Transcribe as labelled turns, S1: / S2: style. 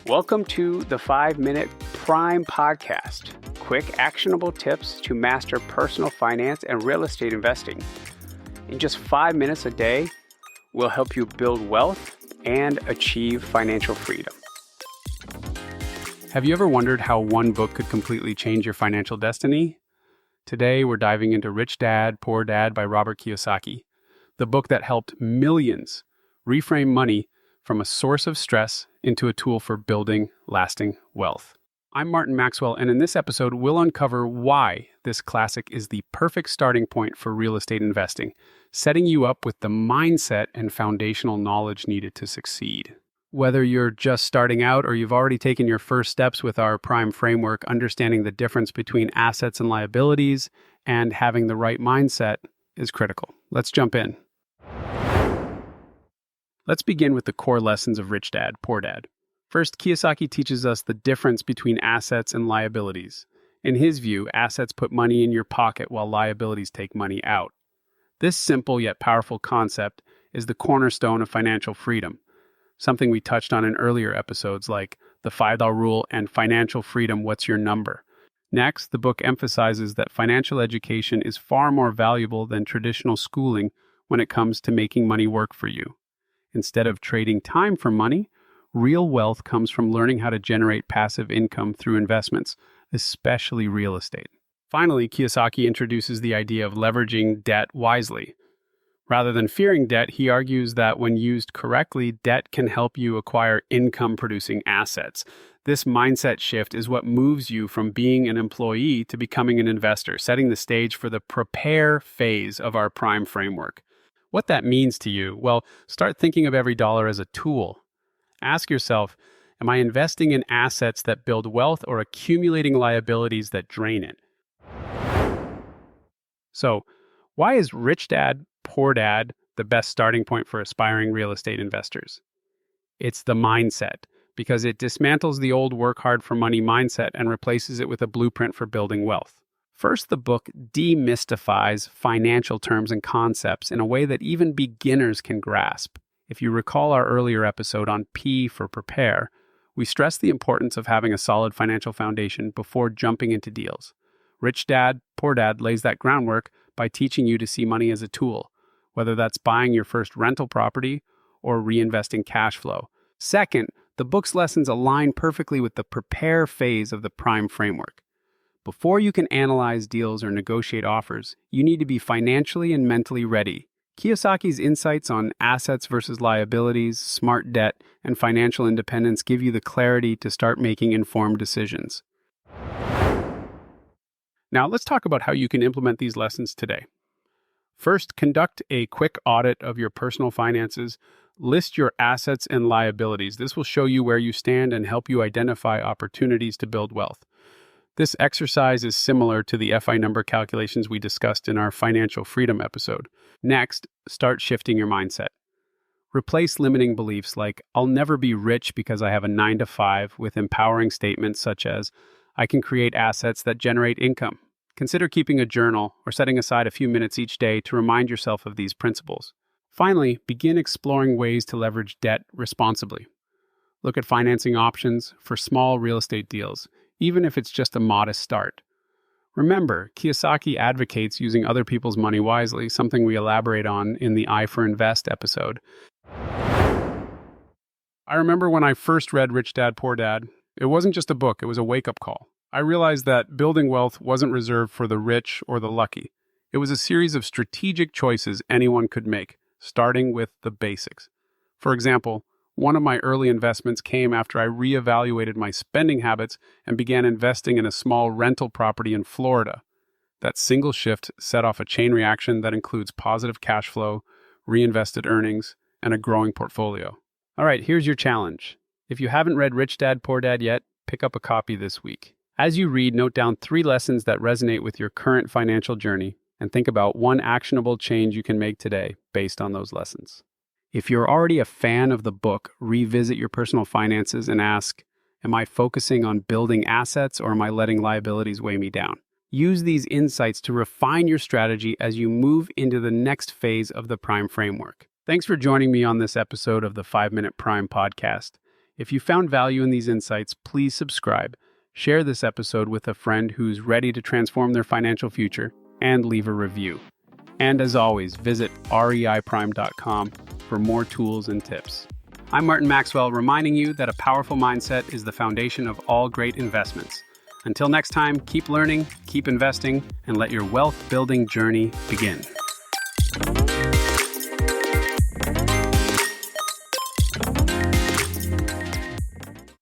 S1: Welcome to the 5-Minute Prime Podcast. Quick, actionable tips to master personal finance and real estate investing. In just 5 minutes a day, we'll help you build wealth and achieve financial freedom. Have you ever wondered how one book could completely change your financial destiny? Today, we're diving into Rich Dad, Poor Dad by Robert Kiyosaki, the book that helped millions reframe money from a source of stress into a tool for building lasting wealth. I'm Martin Maxwell, and in this episode, we'll uncover why this classic is the perfect starting point for real estate investing, setting you up with the mindset and foundational knowledge needed to succeed. Whether you're just starting out or you've already taken your first steps with our Prime framework, understanding the difference between assets and liabilities and having the right mindset is critical. Let's jump in. Let's begin with the core lessons of Rich Dad, Poor Dad. First, Kiyosaki teaches us the difference between assets and liabilities. In his view, assets put money in your pocket while liabilities take money out. This simple yet powerful concept is the cornerstone of financial freedom, something we touched on in earlier episodes like the $5 rule and financial freedom, what's your number? Next, the book emphasizes that financial education is far more valuable than traditional schooling when it comes to making money work for you. Instead of trading time for money, real wealth comes from learning how to generate passive income through investments, especially real estate. Finally, Kiyosaki introduces the idea of leveraging debt wisely. Rather than fearing debt, he argues that when used correctly, debt can help you acquire income-producing assets. This mindset shift is what moves you from being an employee to becoming an investor, setting the stage for the prepare phase of our Prime framework. What that means to you? Well, start thinking of every dollar as a tool. Ask yourself, am I investing in assets that build wealth or accumulating liabilities that drain it? So, why is Rich Dad, Poor Dad the best starting point for aspiring real estate investors? It's the mindset, because it dismantles the old work hard for money mindset and replaces it with a blueprint for building wealth. First, the book demystifies financial terms and concepts in a way that even beginners can grasp. If you recall our earlier episode on P for prepare, we stressed the importance of having a solid financial foundation before jumping into deals. Rich Dad, Poor Dad lays that groundwork by teaching you to see money as a tool, whether that's buying your first rental property or reinvesting cash flow. Second, the book's lessons align perfectly with the prepare phase of the Prime framework. Before you can analyze deals or negotiate offers, you need to be financially and mentally ready. Kiyosaki's insights on assets versus liabilities, smart debt, and financial independence give you the clarity to start making informed decisions. Now, let's talk about how you can implement these lessons today. First, conduct a quick audit of your personal finances. List your assets and liabilities. This will show you where you stand and help you identify opportunities to build wealth. This exercise is similar to the FI number calculations we discussed in our financial freedom episode. Next, start shifting your mindset. Replace limiting beliefs like, I'll never be rich because I have a 9-to-5 with empowering statements such as, I can create assets that generate income. Consider keeping a journal or setting aside a few minutes each day to remind yourself of these principles. Finally, begin exploring ways to leverage debt responsibly. Look at financing options for small real estate deals, even if it's just a modest start. Remember, Kiyosaki advocates using other people's money wisely, something we elaborate on in the I for Invest episode. I remember when I first read Rich Dad, Poor Dad, it wasn't just a book, it was a wake-up call. I realized that building wealth wasn't reserved for the rich or the lucky. It was a series of strategic choices anyone could make, starting with the basics. For example, one of my early investments came after I reevaluated my spending habits and began investing in a small rental property in Florida. That single shift set off a chain reaction that includes positive cash flow, reinvested earnings, and a growing portfolio. All right, here's your challenge. If you haven't read Rich Dad, Poor Dad yet, pick up a copy this week. As you read, note down 3 lessons that resonate with your current financial journey and think about one actionable change you can make today based on those lessons. If you're already a fan of the book, revisit your personal finances and ask, am I focusing on building assets or am I letting liabilities weigh me down? Use these insights to refine your strategy as you move into the next phase of the Prime framework. Thanks for joining me on this episode of the 5-Minute Prime podcast. If you found value in these insights, please subscribe, share this episode with a friend who's ready to transform their financial future, and leave a review. And as always, visit reiprime.com for more tools and tips. I'm Martin Maxwell, reminding you that a powerful mindset is the foundation of all great investments. Until next time, keep learning, keep investing, and let your wealth building journey begin.